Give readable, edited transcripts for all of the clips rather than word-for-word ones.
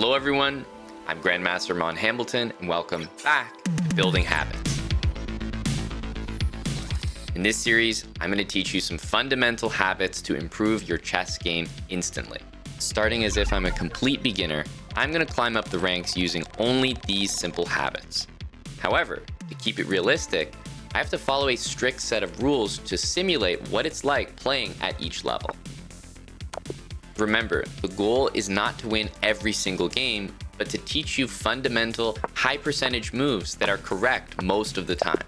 Hello everyone, I'm Grandmaster Mon Hambleton and welcome back to Building Habits. In this series, I'm going to teach you some fundamental habits to improve your chess game instantly. Starting as if I'm a complete beginner, I'm going to climb up the ranks using only these simple habits. However, to keep it realistic, I have to follow a strict set of rules to simulate what it's like playing at each level. Remember, the goal is not to win every single game, but to teach you fundamental, high percentage moves that are correct most of the time.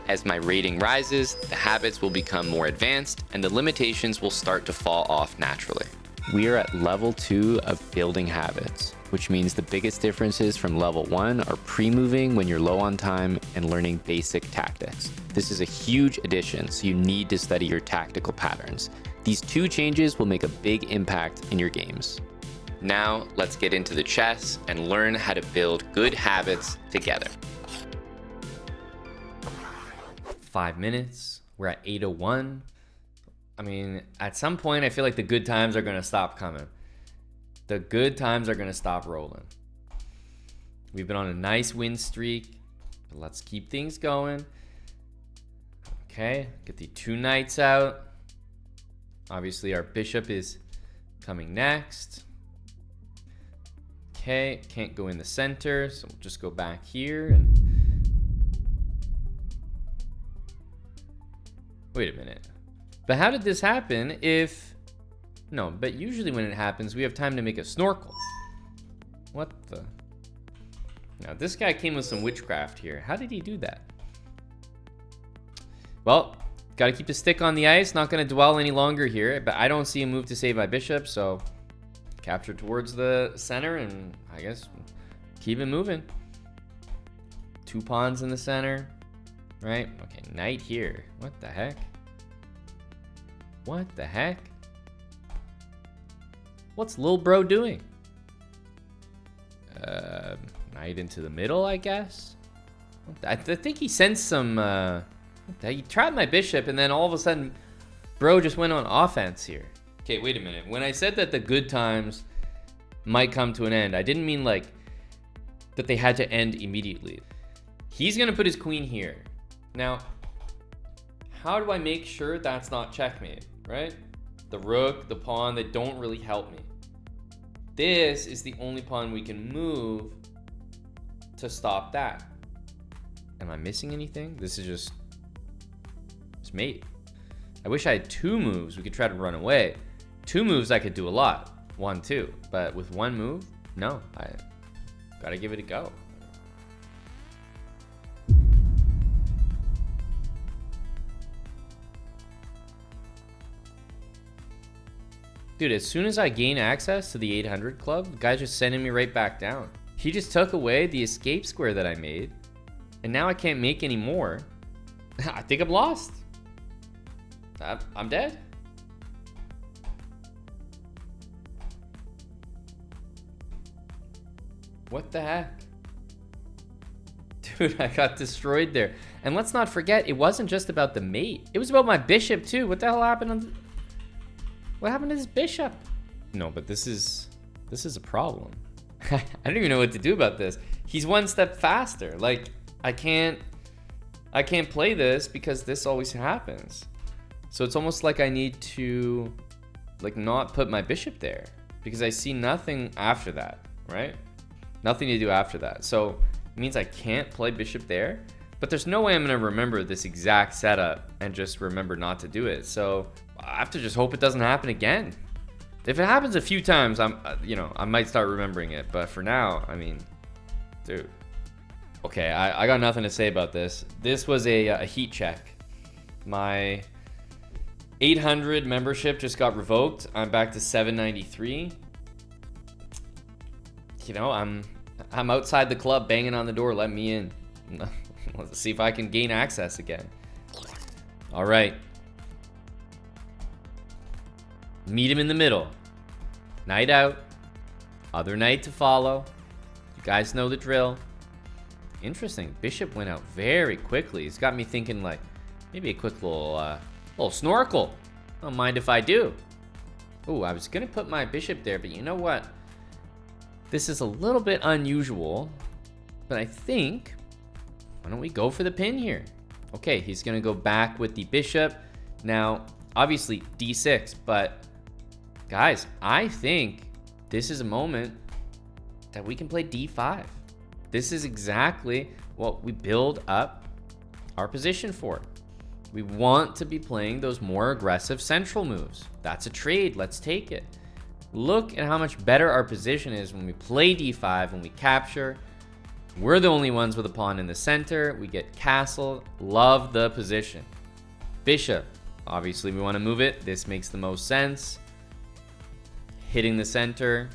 As my rating rises, the habits will become more advanced and the limitations will start to fall off naturally. We are at level 2 of building habits, which means the biggest differences from level 1 are pre-moving when you're low on time and learning basic tactics. This is a huge addition, so you need to study your tactical patterns. These 2 changes will make a big impact in your games. Now, let's get into the chess and learn how to build good habits together. 5 minutes, we're at 8:01. I mean, at some point, I feel like the good times are gonna stop coming. The good times are gonna stop rolling. We've been on a nice win streak, but let's keep things going. Okay, get the 2 knights out. Obviously, our bishop is coming next. Okay, can't go in the center, so we'll just go back here and wait a minute. But how did this happen if... No, but usually when it happens, we have time to make a snorkel. What the... Now, this guy came with some witchcraft here. How did he do that? Well, gotta keep the stick on the ice. Not gonna dwell any longer here, but I don't see a move to save my bishop, so capture towards the center and I guess keep it moving. 2 pawns in the center, right? Okay, knight here. What the heck? What the heck? What's Lil Bro doing? Knight into the middle, I guess. I think he sensed some... He tried my bishop, and then all of a sudden, bro just went on offense here. Okay, wait a minute. When I said that the good times might come to an end, I didn't mean like that they had to end immediately. He's gonna put his queen here. Now, how do I make sure that's not checkmate, right? The rook, the pawn, they don't really help me. This is the only pawn we can move to stop that. Am I missing anything? This is just mate. I wish I had 2 moves we could try to run away. 2 moves I could do a lot. 1, 2. But with 1 move, no. I gotta give it a go. Dude, as soon as I gain access to the 800 club, the guy's just sending me right back down. He just took away the escape square that I made, and now I can't make any more. I think I'm lost. I'm dead. What the heck? Dude, I got destroyed there. And let's not forget, it wasn't just about the mate. It was about my bishop too. What the hell happened what happened to this bishop? No, but this is a problem. I don't even know what to do about this. He's 1 step faster. Like, I can't play this because this always happens. So it's almost like I need to like not put my bishop there because I see nothing after that, right? Nothing to do after that. So it means I can't play bishop there, but there's no way I'm gonna remember this exact setup and just remember not to do it. So I have to just hope it doesn't happen again. If it happens a few times, I might start remembering it. But for now, I mean, dude. Okay, I got nothing to say about this. This was a heat check. My 800 membership just got revoked. I'm back to 793. You know, I'm outside the club banging on the door. Let me in. Let's see if I can gain access again. All right. Meet him in the middle. Knight out. Other knight to follow. You guys know the drill. Interesting. Bishop went out very quickly. It's got me thinking like maybe a quick little snorkel. Don't mind if I do. Oh, I was gonna put my bishop there, but you know what? This is a little bit unusual, but I think, why don't we go for the pin here? Okay, he's gonna go back with the bishop. Now, obviously d6, but guys, I think this is a moment that we can play d5. This is exactly what we build up our position for. We want to be playing those more aggressive central moves. That's a trade, let's take it. Look at how much better our position is when we play d5, when we capture. We're the only ones with a pawn in the center. We get castled. Love the position. Bishop. Obviously, we want to move it. This makes the most sense. Hitting the center.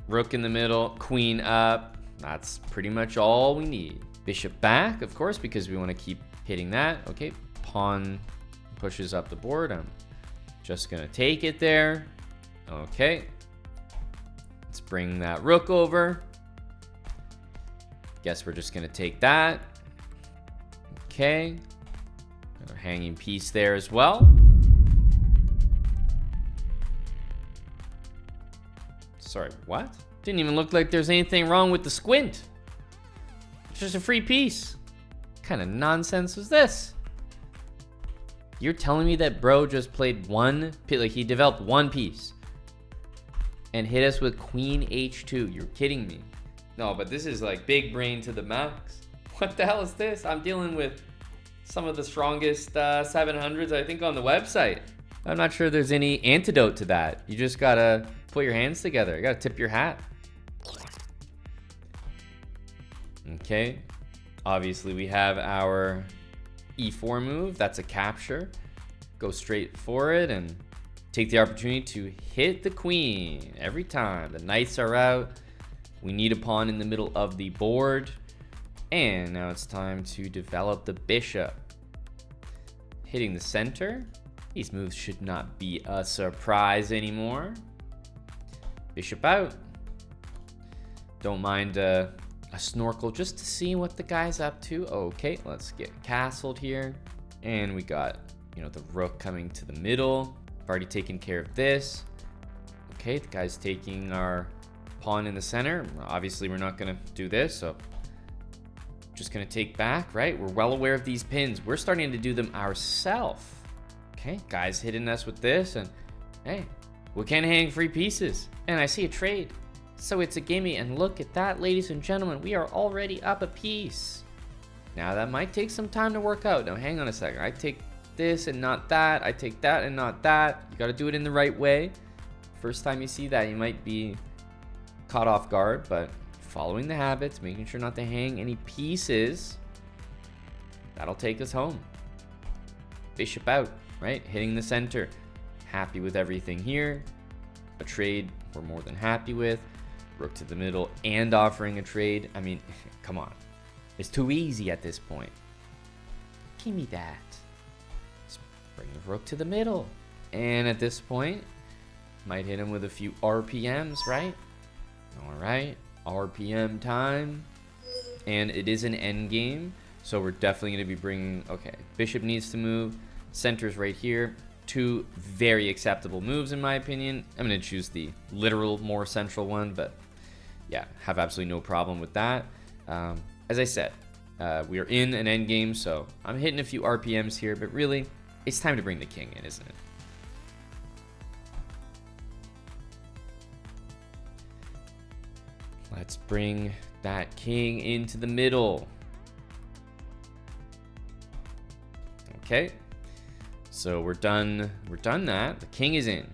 Rook in the middle. Queen up. That's pretty much all we need. Bishop back, of course, because we want to keep hitting that. Okay, pawn pushes up the board. I'm just going to take it there. Okay. Let's bring that rook over. Guess we're just going to take that. Okay. Another hanging piece there as well. Sorry, what? Didn't even look like there's anything wrong with the squint. It's just a free piece. What kind of nonsense was this? You're telling me that bro just played one, like he developed one piece and hit us with queen h2. You're kidding me. No, but this is like big brain to the max. What the hell is this? I'm dealing with some of the strongest 700s, I think, on the website. I'm not sure there's any antidote to that. You just gotta put your hands together. You gotta tip your hat. Okay. Obviously, we have our e4 move. That's a capture. Go straight for it and take the opportunity to hit the queen every time. The knights are out. We need a pawn in the middle of the board. And now it's time to develop the bishop. Hitting the center. These moves should not be a surprise anymore. Bishop out. Don't mind a snorkel just to see what the guy's up to. Okay, let's get castled here. And we got, the rook coming to the middle. I've already taken care of this. Okay, the guy's taking our pawn in the center. Obviously, we're not going to do this, so just going to take back, right? We're well aware of these pins. We're starting to do them ourselves. Okay, guy's hitting us with this, and hey, we can't hang free pieces. And I see a trade. So it's a gimme, and look at that, ladies and gentlemen. We are already up a piece. Now, that might take some time to work out. Now, hang on a second. I take this and not that. I take that and not that. You got to do it in the right way. First time you see that, you might be caught off guard, but following the habits, making sure not to hang any pieces, that'll take us home. Bishop out, right? Hitting the center. Happy with everything here. A trade we're more than happy with. Rook to the middle and offering a trade. I mean, come on. It's too easy at this point. Give me that. Let's bring the rook to the middle. And at this point, might hit him with a few RPMs, right? All right, RPM time. And it is an end game, so we're definitely going to be bringing... Okay, bishop needs to move. Center's right here. Two very acceptable moves, in my opinion. I'm going to choose the literal, more central one, but yeah, have absolutely no problem with that. As I said, we are in an end game, so I'm hitting a few RPMs here, but really, it's time to bring the king in, isn't it? Let's bring that king into the middle. Okay. So we're done that. The king is in.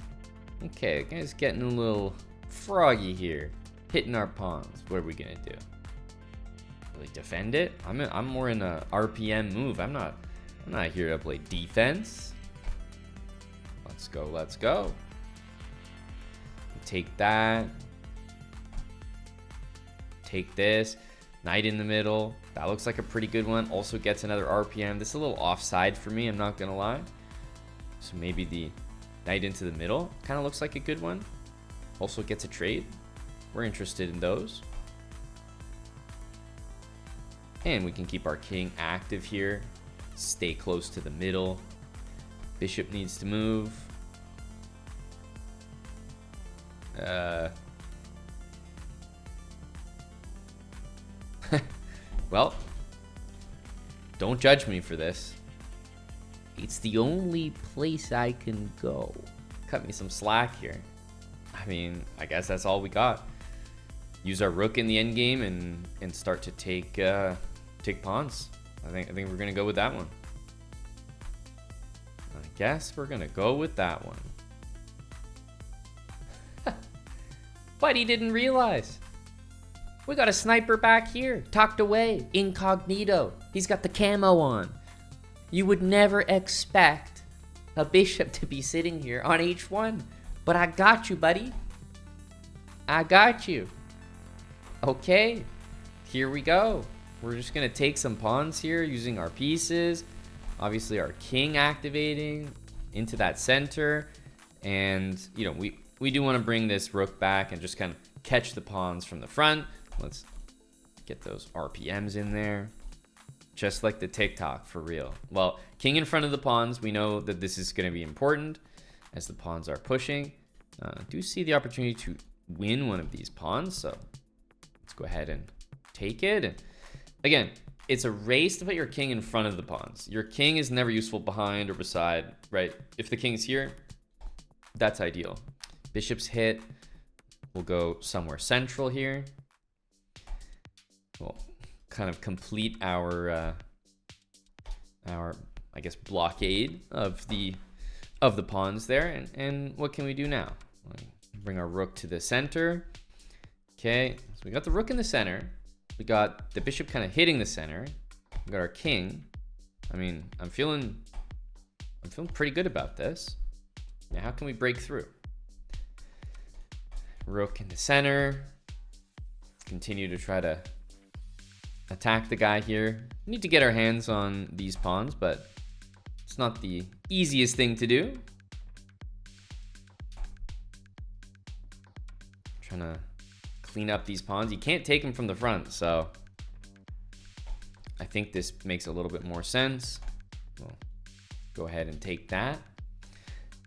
Okay, guy's getting a little froggy here. Hitting our pawns. What are we gonna do? Really defend it? I'm more in a RPM move. I'm not here to play defense. Let's go. Take that. Take this. Knight in the middle. That looks like a pretty good one. Also gets another RPM. This is a little offside for me, I'm not gonna lie. So maybe the knight into the middle kind of looks like a good one. Also gets a trade. We're interested in those. And we can keep our king active here. Stay close to the middle. Bishop needs to move. Well, don't judge me for this. It's the only place I can go. Cut me some slack here. I mean, I guess that's all we got. Use our rook in the endgame and start to take pawns. I think we're gonna go with that one. I guess we're gonna go with that one. But he didn't realize. We got a sniper back here, tucked away, incognito. He's got the camo on. You would never expect a bishop to be sitting here on h1. But I got you, buddy. I got you. Okay, here we go. We're just gonna take some pawns here using our pieces. Obviously our king activating into that center. And, you know, we do want to bring this rook back and just kind of catch the pawns from the front. Let's get those RPMs in there. Just like the TikTok, for real. Well, king in front of the pawns. We know that this is going to be important as the pawns are pushing. Do see the opportunity to win one of these pawns. So let's go ahead and take it. And again, it's a race to put your king in front of the pawns. Your king is never useful behind or beside, right? If the king's here, that's ideal. Bishop's hit. We'll go somewhere central here. We'll kind of complete our I guess blockade of the pawns there. And what can we do now? Bring our rook to the center. Okay, so we got the rook in the center. We got the bishop kind of hitting the center. We got our king. I mean, I'm feeling pretty good about this. Now, how can we break through? Rook in the center. Continue to try to attack the guy here. We need to get our hands on these pawns, but it's not the easiest thing to do. Trying to clean up these pawns. You can't take them from the front, so I think this makes a little bit more sense. We'll go ahead and take that.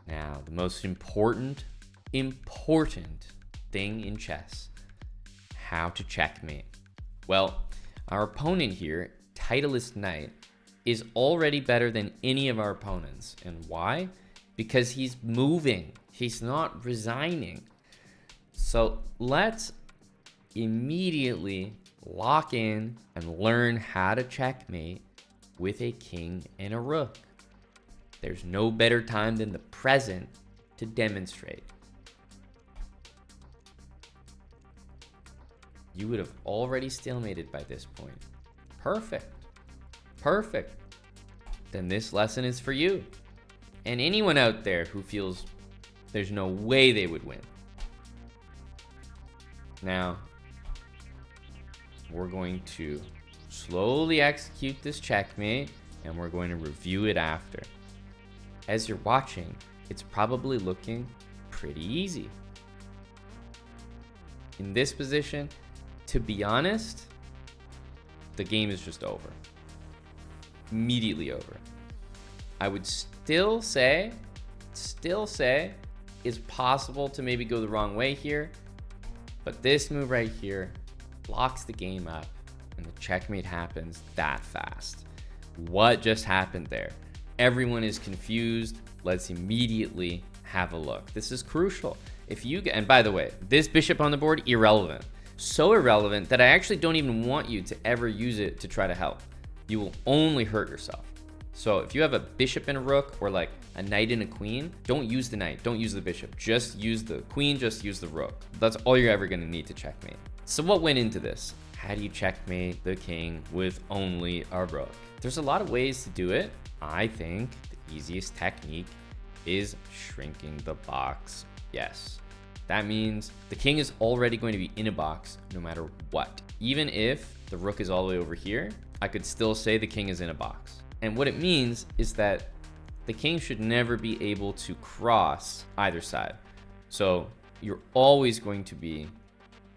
Now, the most important thing in chess, how to checkmate. Well, our opponent here, Titleist Knight, is already better than any of our opponents. And why? Because he's moving. He's not resigning. So let's immediately lock in and learn how to checkmate with a king and a rook. There's no better time than the present to demonstrate. You would have already stalemated by this point. Perfect. Perfect. Then this lesson is for you. And anyone out there who feels there's no way they would win. Now, we're going to slowly execute this checkmate, and we're going to review it after. As you're watching, it's probably looking pretty easy. In this position, to be honest, the game is just over. Immediately over. I would still say it's possible to maybe go the wrong way here, but this move right here blocks the game up and the checkmate happens that fast. What just happened there? Everyone is confused. Let's immediately have a look. This is crucial. If you get, and by the way, this bishop on the board, irrelevant. So irrelevant that I actually don't even want you to ever use it to try to help. You will only hurt yourself. So if you have a bishop and a rook, or like a knight and a queen, don't use the knight, don't use the bishop. Just use the queen, just use the rook. That's all you're ever gonna need to checkmate. So what went into this? How do you checkmate the king with only a rook? There's a lot of ways to do it. I think the easiest technique is shrinking the box. Yes. That means the king is already going to be in a box no matter what. Even if the rook is all the way over here, I could still say the king is in a box. And what it means is that the king should never be able to cross either side. So you're always going to be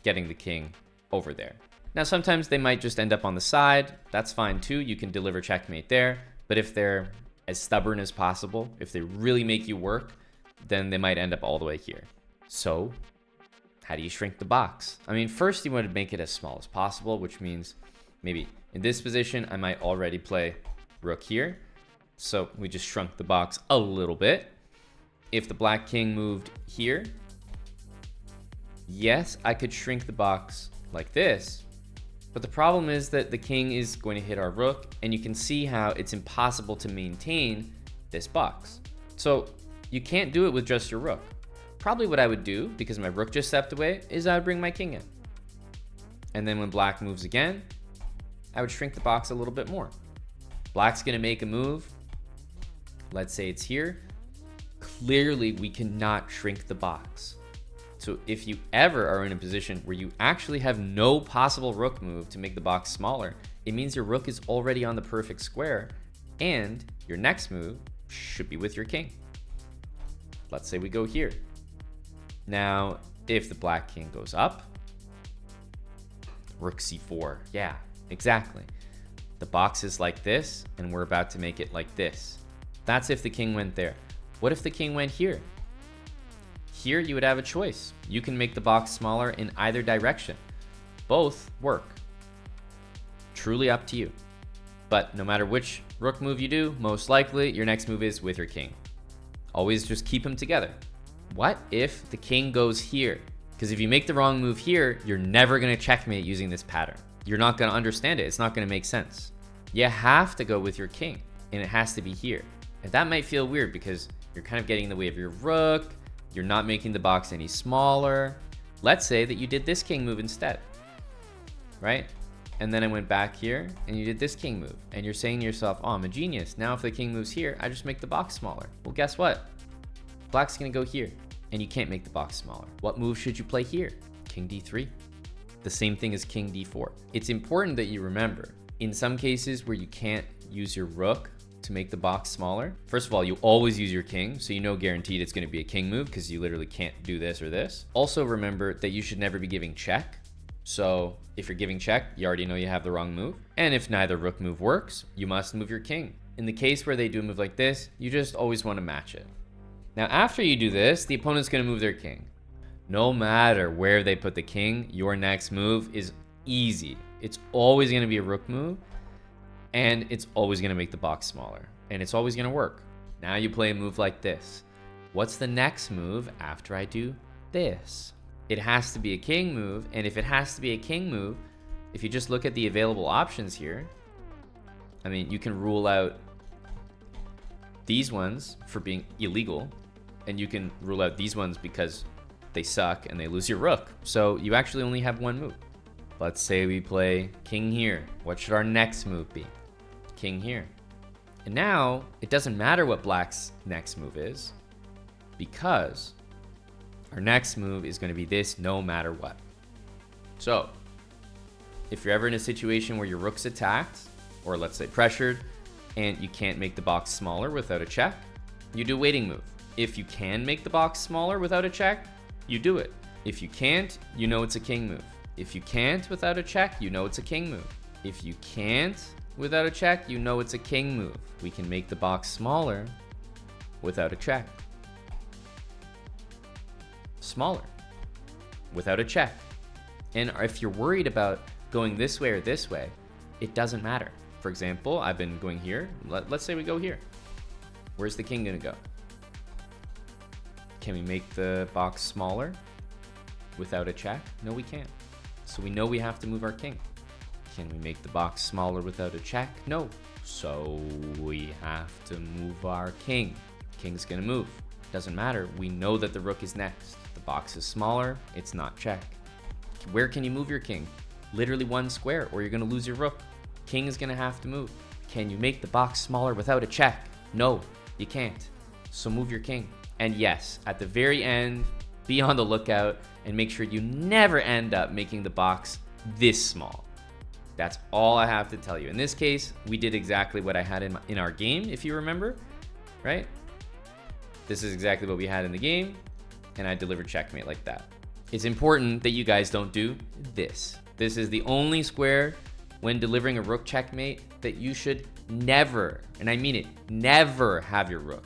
getting the king over there. Now, sometimes they might just end up on the side. That's fine too. You can deliver checkmate there. But if they're as stubborn as possible, if they really make you work, then they might end up all the way here. So how do you shrink the box? I mean, first you want to make it as small as possible, which means maybe in this position, I might already play rook here. So we just shrunk the box a little bit. If the black king moved here, yes, I could shrink the box like this. But the problem is that the king is going to hit our rook, and you can see how it's impossible to maintain this box. So you can't do it with just your rook. Probably what I would do, because my rook just stepped away, is I would bring my king in. And then when black moves again, I would shrink the box a little bit more. Black's gonna make a move. Let's say it's here. Clearly, we cannot shrink the box. So if you ever are in a position where you actually have no possible rook move to make the box smaller, it means your rook is already on the perfect square, and your next move should be with your king. Let's say we go here. Now, if the black king goes up, rook c4, yeah, exactly. The box is like this, and we're about to make it like this. That's if the king went there. What if the king went here? Here, you would have a choice. You can make the box smaller in either direction. Both work. Truly up to you. But no matter which rook move you do, most likely your next move is with your king. Always just keep them together. What if the king goes here? Because if you make the wrong move here, you're never going to checkmate using this pattern. You're not going to understand it. It's not going to make sense. You have to go with your king, and it has to be here. And that might feel weird because you're kind of getting in the way of your rook. You're not making the box any smaller. Let's say that you did this king move instead, right? And then I went back here and you did this king move, and you're saying to yourself, oh, I'm a genius. Now if the king moves here, I just make the box smaller. Well, guess what? Black's gonna go here, and you can't make the box smaller. What move should you play here? King d3. The same thing as king d4. It's important that you remember, in some cases where you can't use your rook to make the box smaller, first of all, you always use your king, so you know guaranteed it's going to be a king move because you literally can't do this or this. Also remember that you should never be giving check. So if you're giving check, you already know you have the wrong move. And if neither rook move works, you must move your king. In the case where they do a move like this, you just always want to match it. Now after you do this, the opponent's going to move their king. No matter where they put the king, your next move is easy. It's always going to be a rook move, and it's always going to make the box smaller, and it's always going to work. Now you play a move like this. What's the next move after I do this? It has to be a king move, and if it has to be a king move, if you just look at the available options here, I mean, you can rule out these ones for being illegal, and you can rule out these ones because they suck and they lose your rook. So you actually only have one move. Let's say we play king here. What should our next move be? King here. And now it doesn't matter what black's next move is, because our next move is going to be this no matter what. So if you're ever in a situation where your rook's attacked, or let's say pressured, and you can't make the box smaller without a check, you do a waiting move. If you can make the box smaller without a check, you do it. If you can't, you know it's a king move. If you can't without a check, you know it's a king move. If you can't without a check, you know it's a king move. We can make the box smaller without a check. Smaller without a check. And if you're worried about going this way or this way, it doesn't matter. For example, I've been going here. Let's say we go here. Where's the king gonna go? Can we make the box smaller without a check? No, we can't. So we know we have to move our king. Can we make the box smaller without a check? No. So we have to move our king. King's gonna move. Doesn't matter. We know that the rook is next. The box is smaller. It's not check. Where can you move your king? Literally one square, or you're gonna lose your rook. King is gonna have to move. Can you make the box smaller without a check? No, you can't. So move your king. And yes, at the very end, be on the lookout and make sure you never end up making the box this small. That's all I have to tell you. In this case, we did exactly what I had in our game, if you remember, right? This is exactly what we had in the game, and I delivered checkmate like that. It's important that you guys don't do this. This is the only square when delivering a rook checkmate that you should never, and I mean it, never have your rook.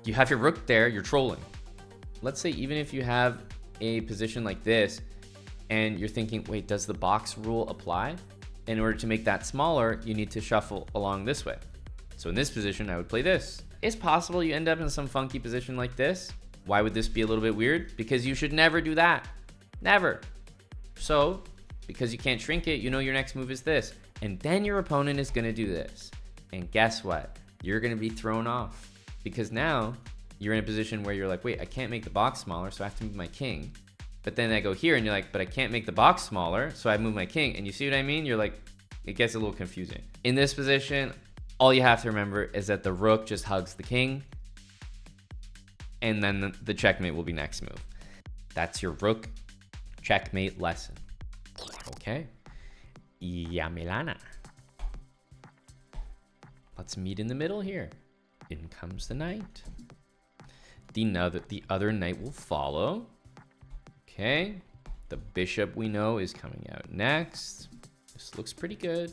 You have your rook there, you're trolling. Let's say even if you have a position like this and you're thinking, wait, does the box rule apply? In order to make that smaller, you need to shuffle along this way. So in this position, I would play this. It's possible you end up in some funky position like this. Why would this be a little bit weird? Because you should never do that. Never. So, because you can't shrink it, you know your next move is this. And then your opponent is gonna do this. And guess what? You're gonna be thrown off. Because now, you're in a position where you're like, wait, I can't make the box smaller, so I have to move my king. But then I go here and you're like, but I can't make the box smaller, so I move my king. And you see what I mean? You're like, it gets a little confusing. In this position, all you have to remember is that the rook just hugs the king, and then the checkmate will be next move. That's your rook checkmate lesson. Okay. Yamilana. Let's meet in the middle here. In comes the knight. The other knight will follow. Okay, the bishop we know is coming out next. This looks pretty good.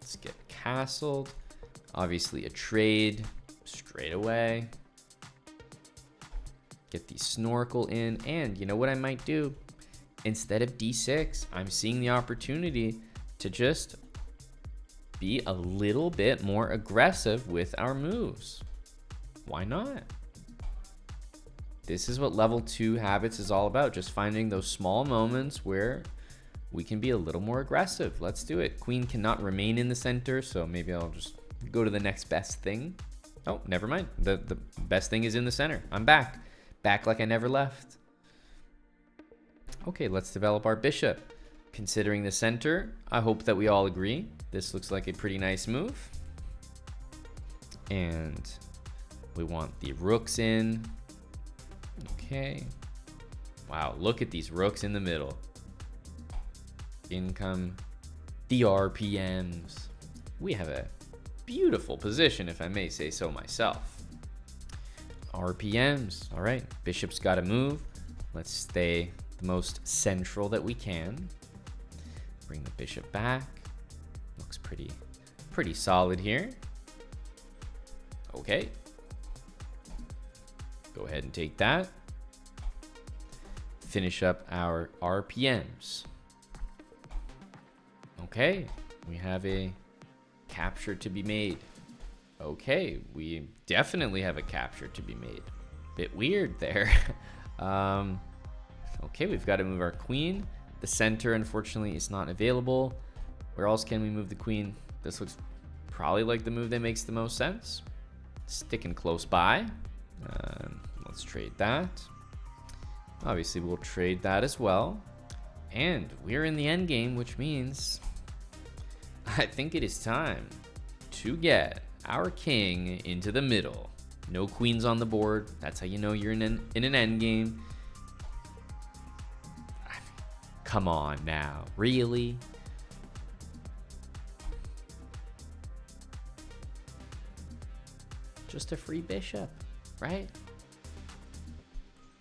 Let's get castled. Obviously a trade straight away. Get the snorkel in, and you know what I might do? Instead of d6, I'm seeing the opportunity to just be a little bit more aggressive with our moves. Why not? This is what level 2 habits is all about. Just finding those small moments where we can be a little more aggressive. Let's do it. Queen cannot remain in the center, so maybe I'll just go to the next best thing. Oh, never mind. The best thing is in the center. I'm back. Back like I never left. Okay, let's develop our bishop. Considering the center, I hope that we all agree. This looks like a pretty nice move. And we want the rooks in. Okay. Wow, look at these rooks in the middle. In come the RPMs. We have a beautiful position, if I may say so myself. RPMs. All right, bishop's got to move. Let's stay the most central that we can. Bring the bishop back. Looks pretty solid here. Okay. Go ahead and take that. Finish up our RPMs. Okay, we have a capture to be made. Okay, we definitely have a capture to be made. Bit weird there. Okay, we've got to move our queen. The center, unfortunately, is not available. Where else can we move the queen? This looks probably like the move that makes the most sense. Sticking close by. Let's trade that. Obviously, we'll trade that as well. And we're in the end game, which means I think it is time to get our king into the middle. No queens on the board. That's how you know you're in an end game. Come on now, really? Just a free bishop, right?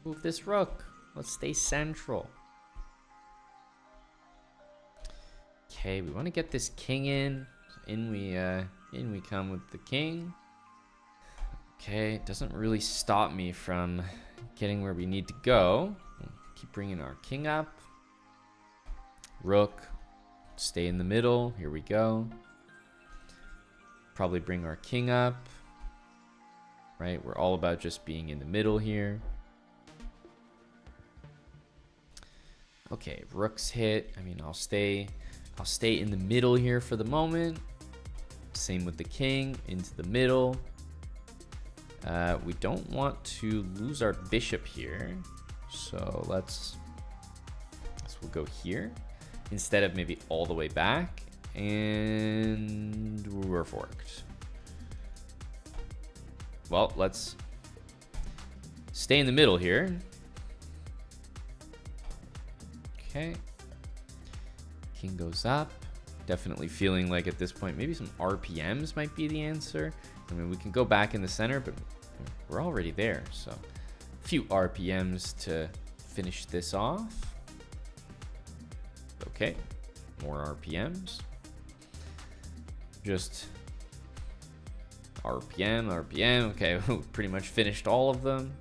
Move this rook. Let's stay central. Okay, we want to get this king in. In we come with the king. Okay, it doesn't really stop me from getting where we need to go. Keep bringing our king up. Rook, stay in the middle. Here we go. Probably bring our king up. Right, we're all about just being in the middle here. Okay, rook's hit. I mean, I'll stay in the middle here for the moment. Same with the king, into the middle. We don't want to lose our bishop here, so we'll go here instead of maybe all the way back, and we're forked. Well, let's stay in the middle here. Okay. King goes up. Definitely feeling like at this point, maybe some RPMs might be the answer. I mean, we can go back in the center, but we're already there. So a few RPMs to finish this off. Okay, more RPMs. Just RPM. Okay, we pretty much finished all of them.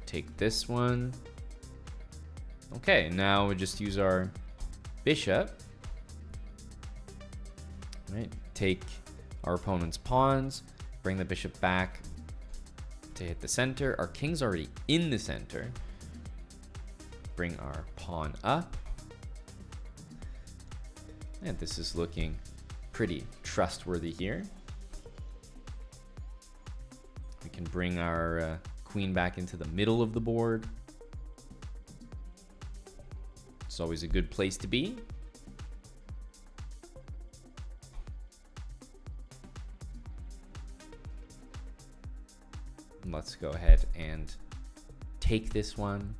Take this one. Okay, now we just use our bishop. Right, take our opponent's pawns, bring the bishop back to hit the center. Our king's already in the center. Bring our pawn up. And this is looking pretty trustworthy here. We can bring our queen back into the middle of the board. It's always a good place to be. Let's go ahead and take this one.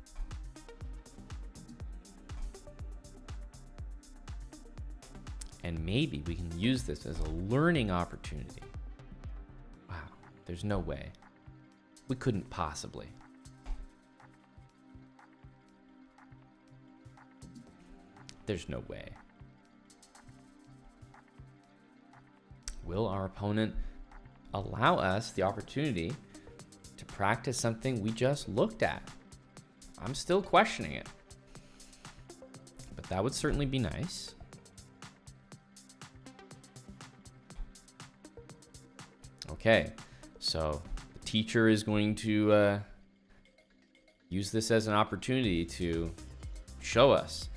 And maybe we can use this as a learning opportunity. Wow, there's no way. We couldn't possibly. There's no way. Will our opponent allow us the opportunity to practice something we just looked at? I'm still questioning it, but that would certainly be nice. Okay, so the teacher is going to use this as an opportunity to show us.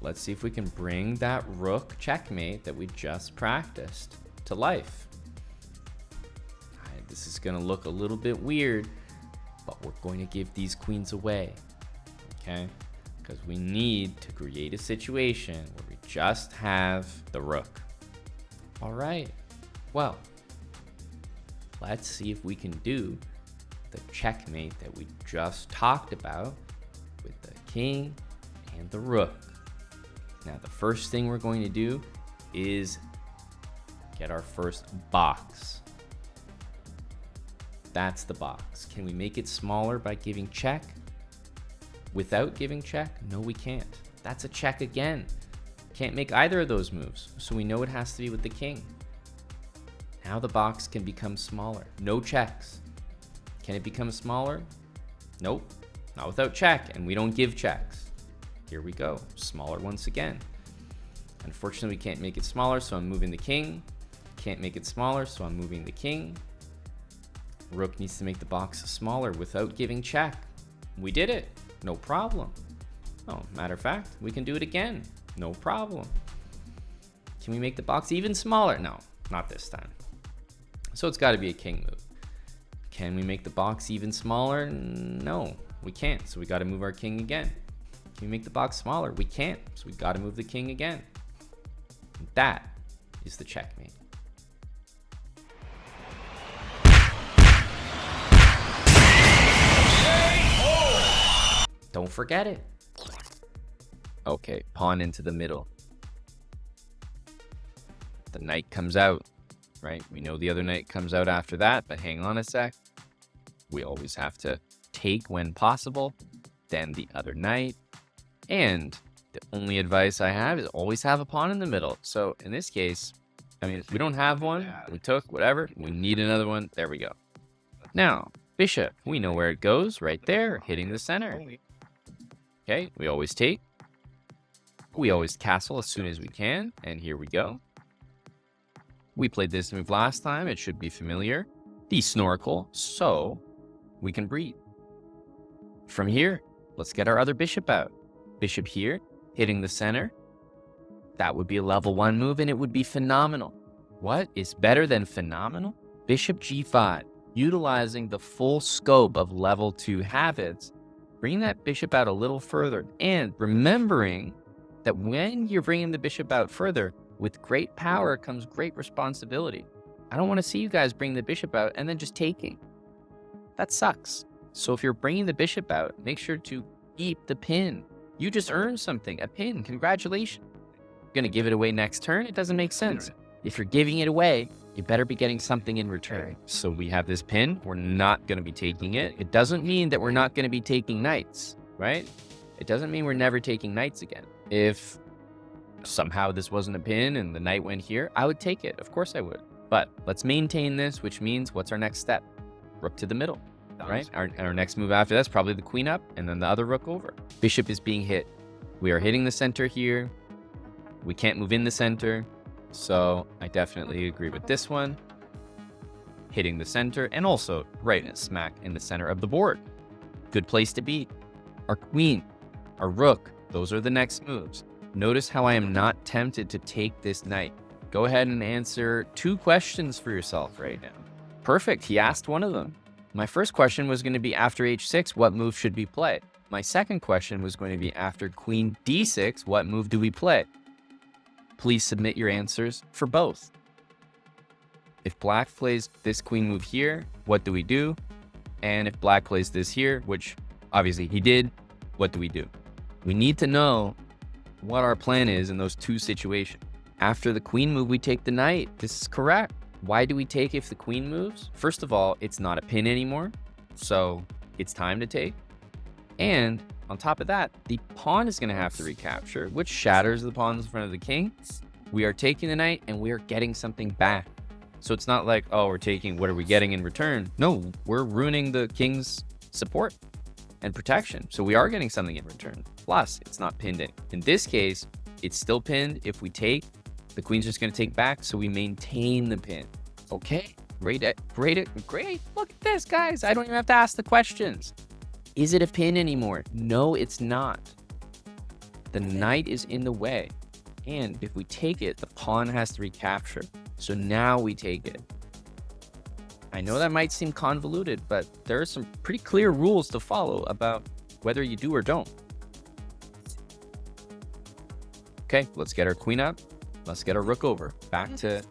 Let's see if we can bring that rook checkmate that we just practiced to life. All right, this is going to look a little bit weird, but we're going to give these queens away, okay? Because we need to create a situation where we just have the rook. All right, well, let's see if we can do the checkmate that we just talked about with the king and the rook. Now, the first thing we're going to do is get our first box. That's the box. Can we make it smaller by giving check? Without giving check? No, we can't. That's a check again. Can't make either of those moves, so we know it has to be with the king. Now the box can become smaller. No checks. Can it become smaller? Nope, not without check, and we don't give checks. Here we go, smaller once again. Unfortunately, we can't make it smaller, so I'm moving the king. Can't make it smaller, so I'm moving the king. Rook needs to make the box smaller without giving check. We did it, no problem. Oh, matter of fact, we can do it again, no problem. Can we make the box even smaller? No, not this time. So it's got to be a king move. Can we make the box even smaller? No, we can't, so we got to move our king again. Can we make the box smaller? We can't, so we got to move the king again. And that is the checkmate. Don't forget it. Okay, pawn into the middle. The knight comes out, right? We know the other knight comes out after that, but hang on a sec. We always have to take when possible, then the other knight. And the only advice I have is always have a pawn in the middle. So in this case, I mean, we don't have one, we took, whatever. We need another one, there we go. Now, bishop, we know where it goes, right there, hitting the center. Okay, we always take. We always castle as soon as we can, and here we go. We played this move last time, it should be familiar. The snorkel, so we can breathe. From here, let's get our other bishop out. Bishop here, hitting the center. That would be a level 1 move, and it would be phenomenal. What is better than phenomenal? Bishop g5, utilizing the full scope of level 2 habits. Bring that bishop out a little further, and remembering that when you're bringing the bishop out further, with great power comes great responsibility. I don't want to see you guys bring the bishop out and then just taking. That sucks. So if you're bringing the bishop out, make sure to keep the pin. You just earned something, a pin, congratulations. You're gonna give it away next turn? It doesn't make sense. If you're giving it away, you better be getting something in return. So we have this pin, we're not gonna be taking it. It doesn't mean that we're not gonna be taking knights, right? It doesn't mean we're never taking knights again. If somehow this wasn't a pin and the knight went here, I would take it, of course I would. But let's maintain this, which means what's our next step? Rook to the middle. Right? Our next move after that's probably the queen up and then the other rook over. Bishop is being hit. We are hitting the center here. We can't move in the center, so I definitely agree with this one. Hitting the center, and also right smack in the center of the board. Good place to be. Our queen, our rook, those are the next moves. Notice how I am not tempted to take this knight. Go ahead and answer 2 questions for yourself right now. Perfect, he asked one of them. My first question was going to be after h6, what move should we play? My second question was going to be after queen d6, what move do we play? Please submit your answers for both. If black plays this queen move here, what do we do? And if black plays this here, which obviously he did, what do we do? We need to know what our plan is in those 2 situations. After the queen move, we take the knight. This is correct. Why do we take if the queen moves? First of all, it's not a pin anymore, so it's time to take. And on top of that, the pawn is going to have to recapture, which shatters the pawns in front of the king. We are taking the knight and we are getting something back. So it's not like, oh, we're taking, what are we getting in return? No, we're ruining the king's support and protection. So we are getting something in return. Plus, it's not pinned in. In this case, it's still pinned. If we take, the queen's just going to take back, so we maintain the pin. Okay, great. Look at this, guys. I don't even have to ask the questions. Is it a pin anymore? No, it's not. The knight is in the way. And if we take it, the pawn has to recapture. So now we take it. I know that might seem convoluted, but there are some pretty clear rules to follow about whether you do or don't. Okay, let's get our queen up. Let's get our rook over. Back to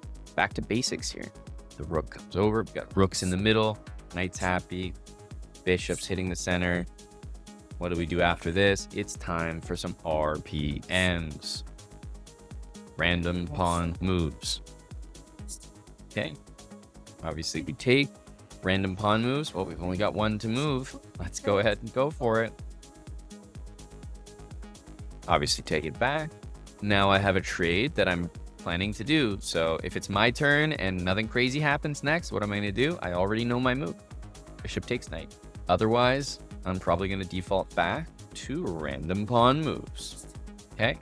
basics here. The rook comes over. We've got rooks in the middle. Knight's happy. Bishop's hitting the center. What do we do after this? It's time for some RPMs. Random pawn moves. Okay. Obviously, we take random pawn moves. Well, we've only got 1 to move. Let's go ahead and go for it. Obviously, take it back. Now I have a trade that I'm planning to do. So if it's my turn and nothing crazy happens next, what am I going to do? I already know my move. Bishop takes knight. Otherwise, I'm probably going to default back to random pawn moves. Okay.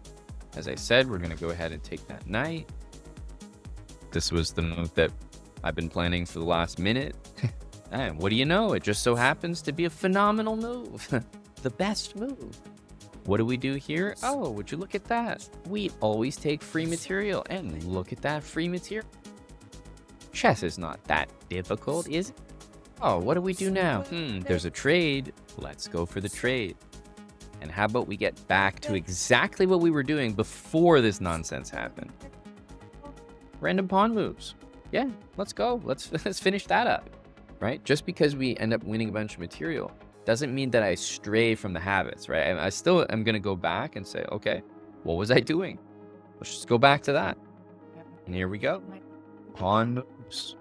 As I said, we're going to go ahead and take that knight. This was the move that I've been planning for the last minute. And what do you know? It just so happens to be a phenomenal move. The best move. What do we do here? Oh, would you look at that? We always take free material, and look at that free material. Chess is not that difficult, is it? Oh, what do we do now? There's a trade. Let's go for the trade. And how about we get back to exactly what we were doing before this nonsense happened? Random pawn moves. Yeah, let's go. Let's finish that up, right? Just because we end up winning a bunch of material doesn't mean that I stray from the habits, right? I still am going to go back and say, okay, what was I doing? Let's just go back to that. And here we go. Pawn moves.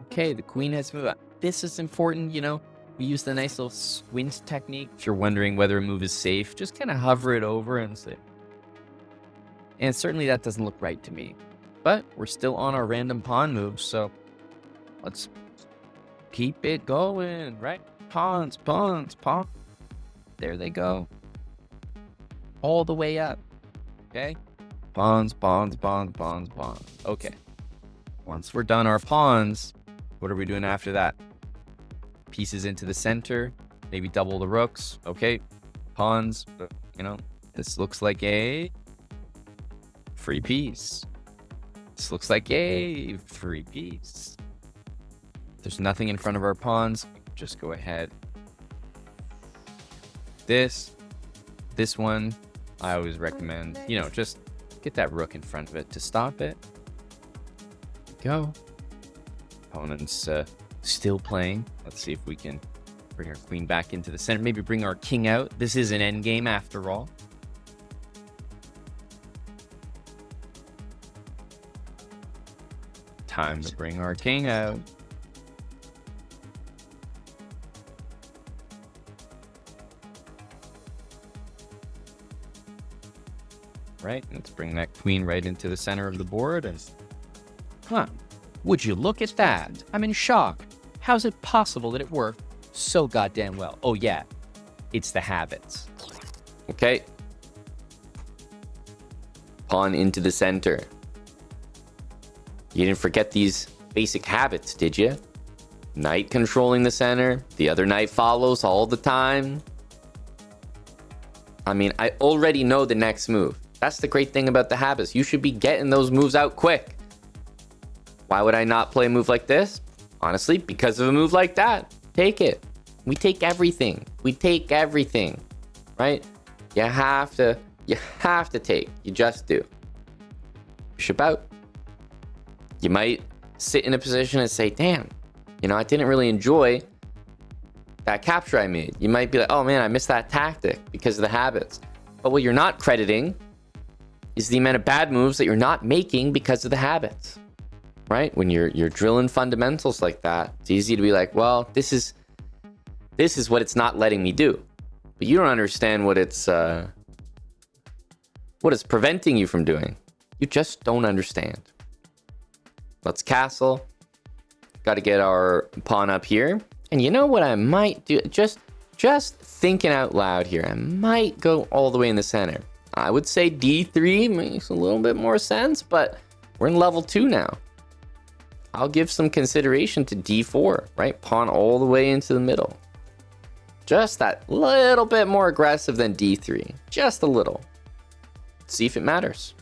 Okay, the queen has moved up. This is important, you know. We use the nice little squint technique. If you're wondering whether a move is safe, just kind of hover it over and say. And certainly that doesn't look right to me. But we're still on our random pawn moves, so let's keep it going, right? Pawns, pawns, pawns. There they go. All the way up. Okay? Pawns, pawns, pawns, pawns, pawns. Okay. Once we're done our pawns, what are we doing after that? Pieces into the center. Maybe double the rooks. Okay. Pawns. You know, this looks like a free piece. This looks like a free piece. There's nothing in front of our pawns. Just go ahead. This one, I always recommend, you know, just get that rook in front of it to stop it. Go. Opponent's still playing. Let's see if we can bring our queen back into the center. Maybe bring our king out. This is an endgame after all. Time to bring our king out. Right, let's bring that queen right into the center of the board. And would you look at that? I'm in shock. How's it possible that it worked so goddamn well? Oh yeah, it's the habits. Okay. Pawn into the center. You didn't forget these basic habits, did you? Knight controlling the center. The other knight follows all the time. I mean, I already know the next move. That's the great thing about the habits. You should be getting those moves out quick. Why would I not play a move like this? Honestly, because of a move like that. Take it. We take everything. We take everything, right? You have to take. You just do. Bishop out. You might sit in a position and say, damn, you know, I didn't really enjoy that capture I made. You might be like, oh man, I missed that tactic because of the habits. But what you're not crediting is the amount of bad moves that you're not making because of the habits, right? When you're drilling fundamentals like that, it's easy to be like, well, this is what it's not letting me do. But you don't understand what it's preventing you from doing. You just don't understand. Let's castle. Got to get our pawn up here. And you know what I might do? Just thinking out loud here. I might go all the way in the center. I would say D3 makes a little bit more sense, but we're in level 2 now. I'll give some consideration to D4, right? Pawn all the way into the middle. Just that little bit more aggressive than D3. Just a little. See if it matters.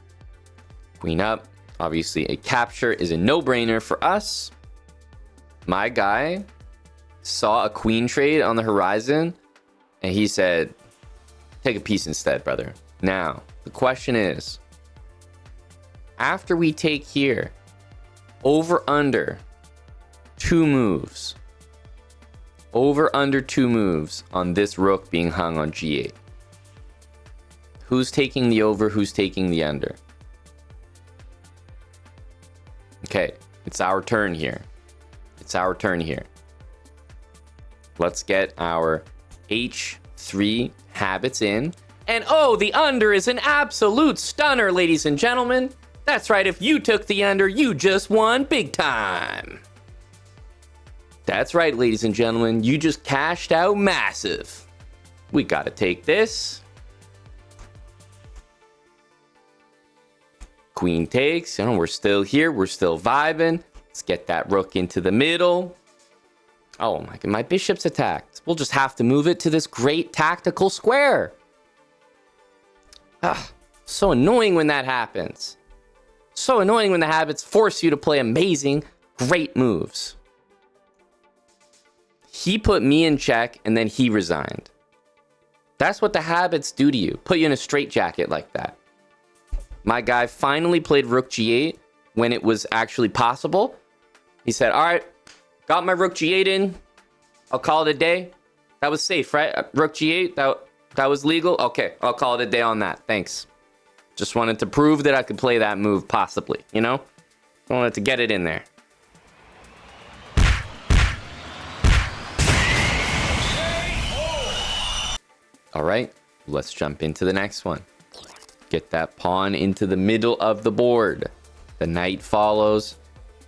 Queen up. Obviously, a capture is a no-brainer for us. My guy saw a queen trade on the horizon, and he said, take a piece instead, brother. Now, the question is, after we take here, over under 2 moves. Over under 2 moves on this rook being hung on G8. Who's taking the over? Who's taking the under? Okay, it's our turn here. It's our turn here. Let's get our H3 habits in. And oh, the under is an absolute stunner, ladies and gentlemen. That's right, if you took the under, you just won big time. That's right, ladies and gentlemen, you just cashed out massive. We gotta take this. Queen takes, you know, we're still here, we're still vibing. Let's get that rook into the middle. Oh my god, my bishop's attacked. We'll just have to move it to this great tactical square. Ah, so annoying when that happens. So annoying when the habits force you to play amazing, great moves. He put me in check and then he resigned. That's what the habits do to you. Put you in a straitjacket like that. My guy finally played rook g8 when it was actually possible. He said, all right, got my rook g8 in. I'll call it a day. That was safe, right? Rook g8, that was legal? Okay, I'll call it a day on that. Thanks. Just wanted to prove that I could play that move, possibly, you know? I wanted to get it in there. All right, let's jump into the next one. Get that pawn into the middle of the board. The knight follows.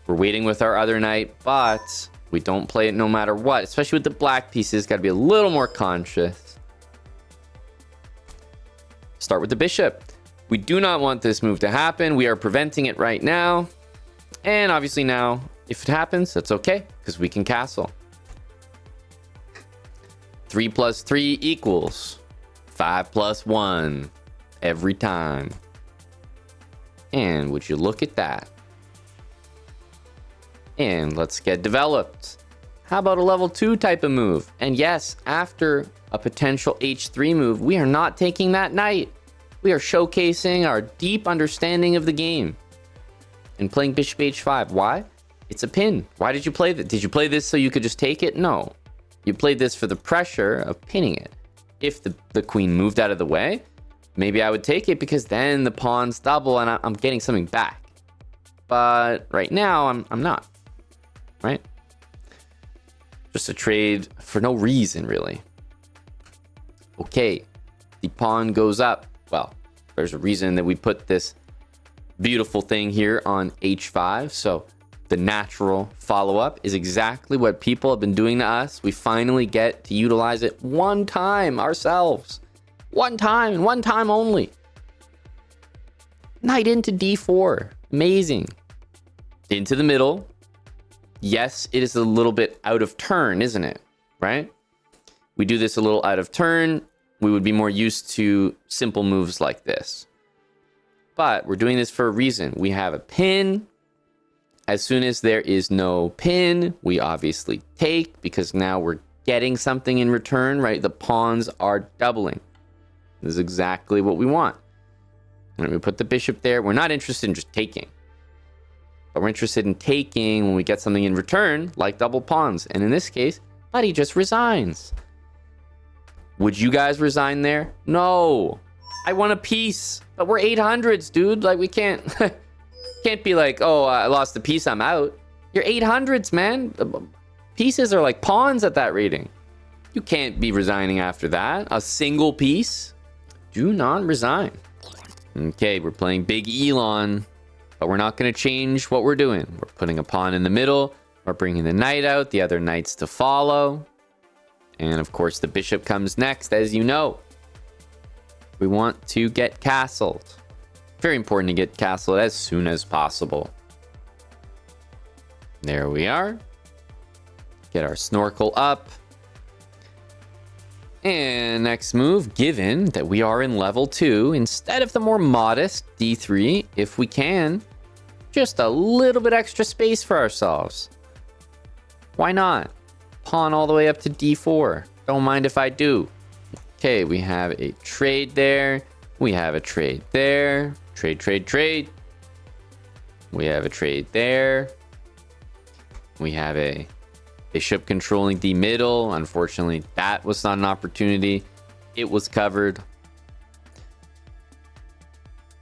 We're waiting with our other knight, but we don't play it no matter what, especially with the black pieces. Got to be a little more conscious. Start with the bishop. We do not want this move to happen. We are preventing it right now. And obviously now, if it happens, that's okay, because we can castle. 3 + 3 equals 5 + 1 every time. And would you look at that? And let's get developed. How about a level 2 type of move? And yes, after a potential H3 move, we are not taking that knight. We are showcasing our deep understanding of the game and playing bishop h5. Why? It's a pin. Why did you play that? Did you play this so you could just take it? No. You played this for the pressure of pinning it. If the queen moved out of the way, maybe I would take it because then the pawns double and I'm getting something back. But right now, I'm not. Right? Just a trade for no reason, really. Okay, the pawn goes up. Well, there's a reason that we put this beautiful thing here on h5. So the natural follow-up is exactly what people have been doing to us. We finally get to utilize it one time ourselves. One time and one time only. Knight into d4. Amazing. Into the middle. Yes, it is a little bit out of turn, isn't it? Right? We do this a little out of turn. We would be more used to simple moves like this. But we're doing this for a reason. We have a pin. As soon as there is no pin, we obviously take, because now we're getting something in return, right? The pawns are doubling. This is exactly what we want. And we put the bishop there. We're not interested in just taking, but we're interested in taking when we get something in return, like double pawns. And in this case, Buddy just resigns. Would you guys resign there? No. I want a piece, but we're 800s, dude. Like, we can't can't be like, oh, I lost a piece, I'm out. You're 800s, man. Pieces are like pawns at that rating. You can't be resigning after that. A single piece. Do not resign. Okay, we're playing Big Elon, but we're not going to change what we're doing. We're putting a pawn in the middle. We're bringing the knight out, the other knights to follow. And of course, the bishop comes next, as you know. We want to get castled. Very important to get castled as soon as possible. There we are. Get our snorkel up. And next move, given that we are in level 2, instead of the more modest d3, if we can, just a little bit extra space for ourselves. Why not? Pawn all the way up to d4. Don't mind if I do. Okay, we have a trade there. We have a trade there. Trade, trade, trade. We have a trade there. We have a bishop controlling the middle. Unfortunately, that was not an opportunity. It was covered.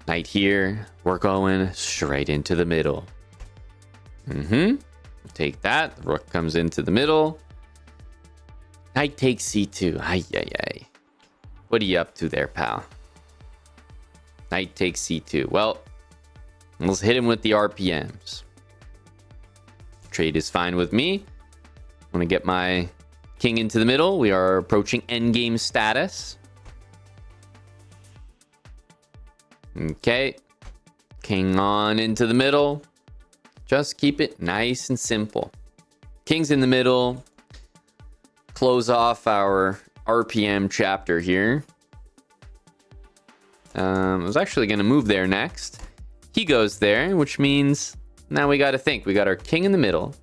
Knight here. We're going straight into the middle. Take that. The rook comes into the middle. Knight takes c2. Ay, ay, ay. What are you up to there, pal? Knight takes c2. Well, let's hit him with the RPMs. Trade is fine with me. I'm going to get my king into the middle. We are approaching endgame status. Okay. King on into the middle. Just keep it nice and simple. King's in the middle. Close off our RPM chapter here. I was actually going to move there next. He goes there, which means now we got to think. We got our king in the middle.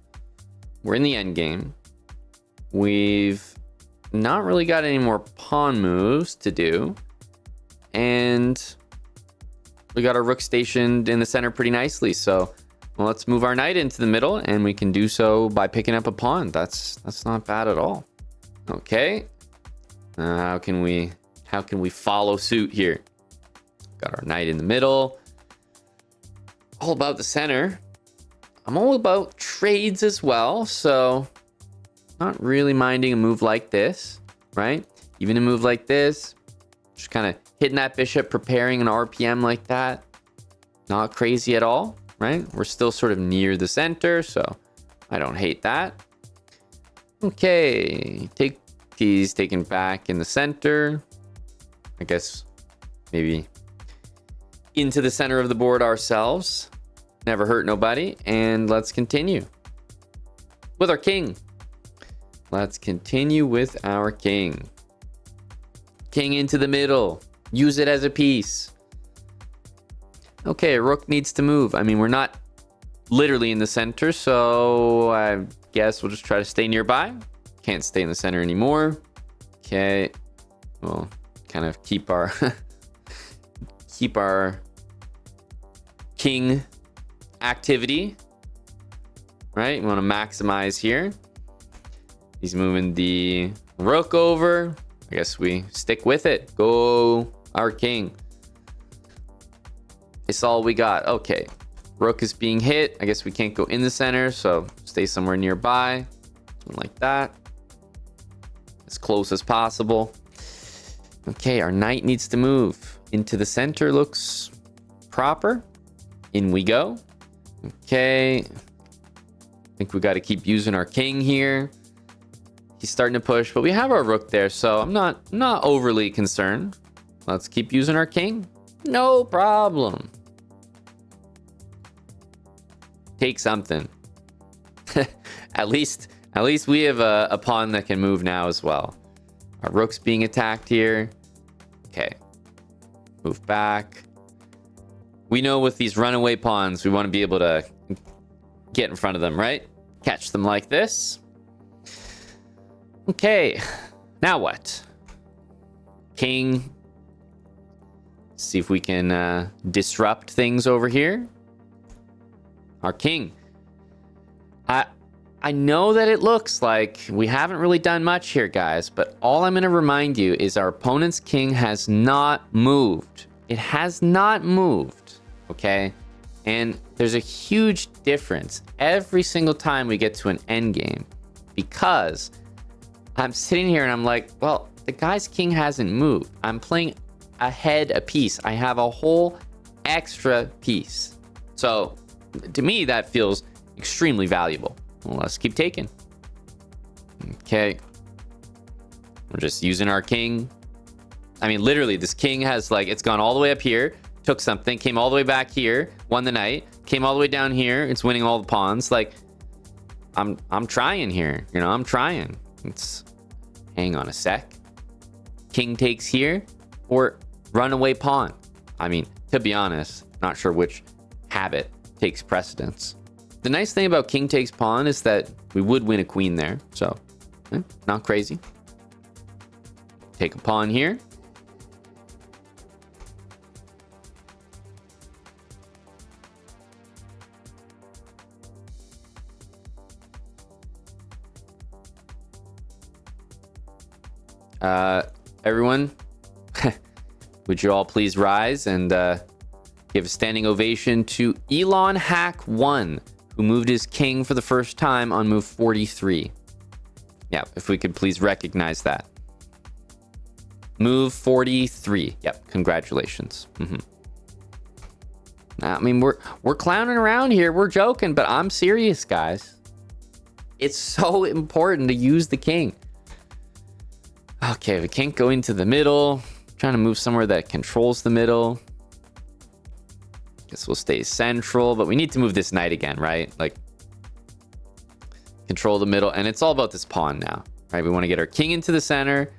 We're in the end game. We've not really got any more pawn moves to do. And we got our rook stationed in the center pretty nicely. So well, let's move our knight into the middle, and we can do so by picking up a pawn. That's not bad at all. Okay. How can we follow suit here? Got our knight in the middle. All about the center. I'm all about trades as well, so not really minding a move like this, right? Even a move like this, just kind of hitting that bishop, preparing an RPM like that. Not crazy at all, right? We're still sort of near the center, so I don't hate that. Okay, he's taken back in the center. I guess maybe into the center of the board ourselves. Never hurt nobody. And let's continue with our king. Let's continue with our king. King into the middle. Use it as a piece. Okay, rook needs to move. I mean, we're not literally in the center, so I guess we'll just try to stay nearby. Can't stay in the center anymore. Okay, we'll kind of keep our keep our king activity, right? We want to maximize here. He's moving the rook over. I guess we stick with it. Go our king. It's all we got. Okay, rook is being hit. I guess we can't go in the center, so stay somewhere nearby. Something like that. As close as possible. Okay, our knight needs to move into the center. Looks proper. In we go. Okay. I think we got to keep using our king here. He's starting to push, but we have our rook there, so I'm not overly concerned. Let's keep using our king. No problem. take something. At least we have a pawn that can move now as well. Our rook's being attacked here. Okay. Move back. We know with these runaway pawns, we want to be able to get in front of them, right? Catch them like this. Okay. Now what? King. See if we can disrupt things over here. Our king. I know that it looks like we haven't really done much here, guys, but all I'm going to remind you is our opponent's king has not moved. It has not moved, okay? And there's a huge difference every single time we get to an endgame, because I'm sitting here and I'm like, well, the guy's king hasn't moved. I'm playing ahead a piece. I have a whole extra piece. So to me, that feels extremely valuable. Well, let's keep taking. Okay. We're just using our king. I mean, literally, this king has, like, it's gone all the way up here, took something, came all the way back here, won the knight, came all the way down here, it's winning all the pawns. Like, I'm trying here. You know, I'm trying. It's, hang on a sec. King takes here, or runaway pawn. I mean, to be honest, not sure which habit takes precedence. The nice thing about king takes pawn is that we would win a queen there. So, not crazy. Take a pawn here. Everyone, would you all please rise and give a standing ovation to Elon Hack 1, who moved his king for the first time on move 43. Yeah, if we could please recognize that. Move 43. Yep, congratulations. I mean, we're clowning around here. We're joking, but I'm serious, guys. It's so important to use the king. Okay, we can't go into the middle. Trying to move somewhere that controls the middle. Guess we'll stay central, but we need to move this knight again, right? Like, control the middle, and it's all about this pawn now, right? We want to get our king into the center.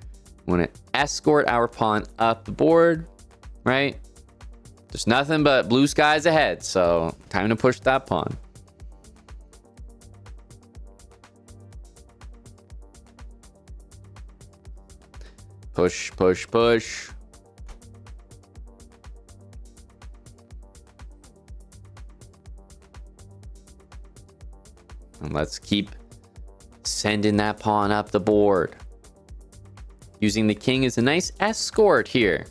We want to escort our pawn up the board, right? There's nothing but blue skies ahead, so time to push that pawn. Push, push, push. And let's keep sending that pawn up the board. Using the king as a nice escort here.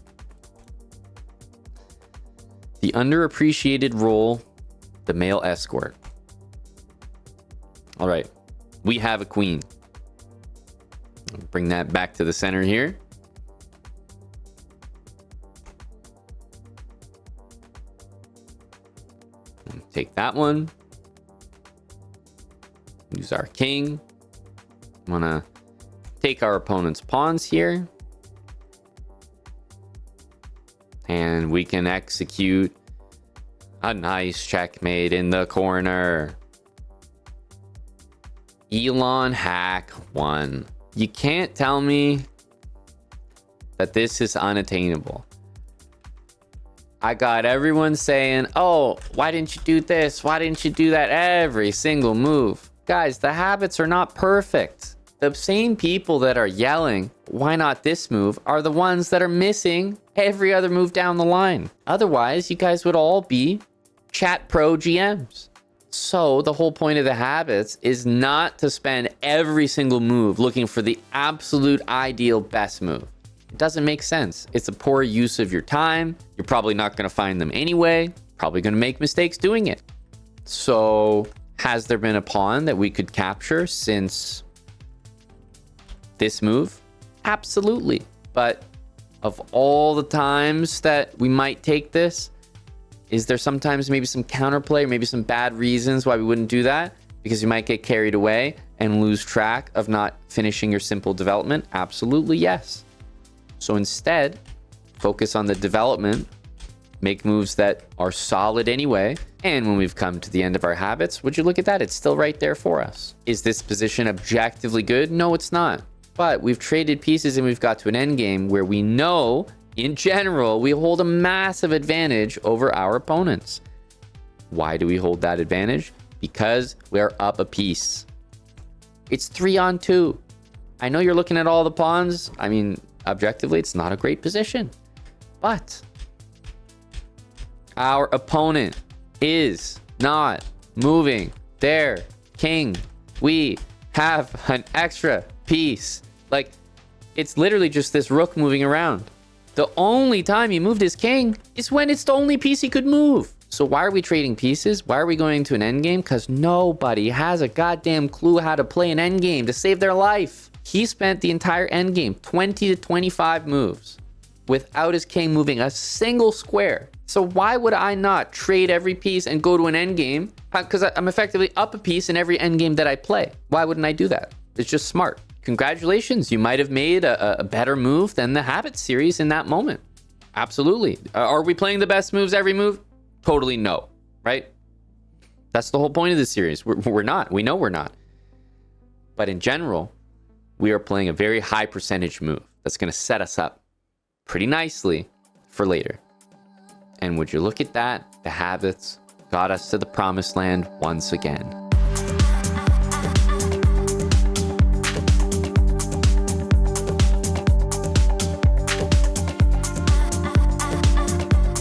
The underappreciated role, the male escort. All right, we have a queen. Bring that back to the center here. Take that one. Use our king. Want to take our opponent's pawns here. And we can execute a nice checkmate in the corner. Elon Hack 1. You can't tell me that this is unattainable. I got everyone saying, oh, why didn't you do this? Why didn't you do that? Every single move. Guys, the habits are not perfect. The same people that are yelling, why not this move, are the ones that are missing every other move down the line. Otherwise, you guys would all be chat pro GMs. So the whole point of the habits is not to spend every single move looking for the absolute ideal best move. It doesn't make sense. It's a poor use of your time. You're probably not going to find them anyway. Probably going to make mistakes doing it. So has there been a pawn that we could capture since this move? Absolutely. But of all the times that we might take this, is there sometimes maybe some counterplay, maybe some bad reasons why we wouldn't do that? Because you might get carried away and lose track of not finishing your simple development? Absolutely, yes. So instead, focus on the development make moves that are solid anyway. And when we've come to the end of our habits, would you look at that? It's still right there for us. Is this position objectively good? No, it's not. But we've traded pieces and we've got to an endgame where we know, in general, we hold a massive advantage over our opponents. Why do we hold that advantage? Because we're up a piece. It's 3-on-2. I know you're looking at all the pawns. I mean, objectively, it's not a great position. But our opponent is not moving their king. We have an extra piece. Like, it's literally just this rook moving around. The only time he moved his king is when it's the only piece he could move. So why are we trading pieces? Why are we going to an endgame? Because nobody has a goddamn clue how to play an endgame to save their life. He spent the entire endgame, 20 to 25 moves, without his king moving a single square. So why would I not trade every piece and go to an endgame? Because I'm effectively up a piece in every endgame that I play. Why wouldn't I do that? It's just smart. Congratulations, you might have made a better move than the Habit series in that moment. Absolutely. Are we playing the best moves every move? Totally no, right? That's the whole point of this series. We're not. We know we're not. But in general, we are playing a very high percentage move that's going to set us up pretty nicely for later. And would you look at that? The habits got us to the promised land once again.